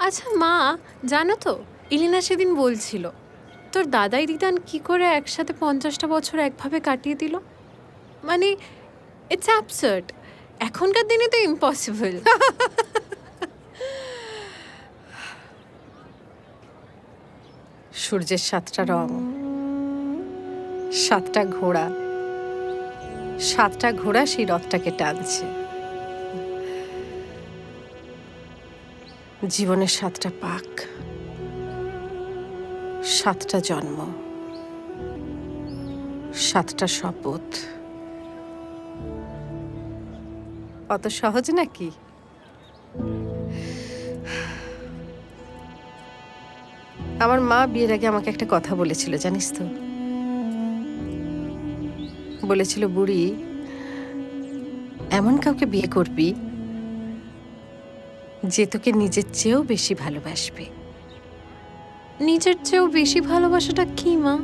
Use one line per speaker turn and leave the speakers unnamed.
আচ্ছা মা, জানো তো ইলিনা সেদিন বলছিল তোর দাদাই দিদান কি করে একসাথে 50টা বছর একভাবে কাটিয়ে দিল। মানে ইটস অ্যাবসার্ড। এখনকার দিনে তো ইম্পসিবল।
সূর্যের 7টা রং, 7টা ঘোড়া, 7টা ঘোড়া সেই রথটাকে টানছে। জীবনের 7টা পাক, 7টা জন্ম, 7টা শপথ। অত সহজ নাকি? আমার মা বিয়ের আগে আমাকে একটা কথা বলেছিল, জানিস তো? বলেছিল, বুড়ি, এমন কাউকে বিয়ে করবি যে তোকে নিজের চেয়েও বেশি ভালোবাসবে।
নিজের চেয়েও বেশি ভালোবাসাটা কি মা?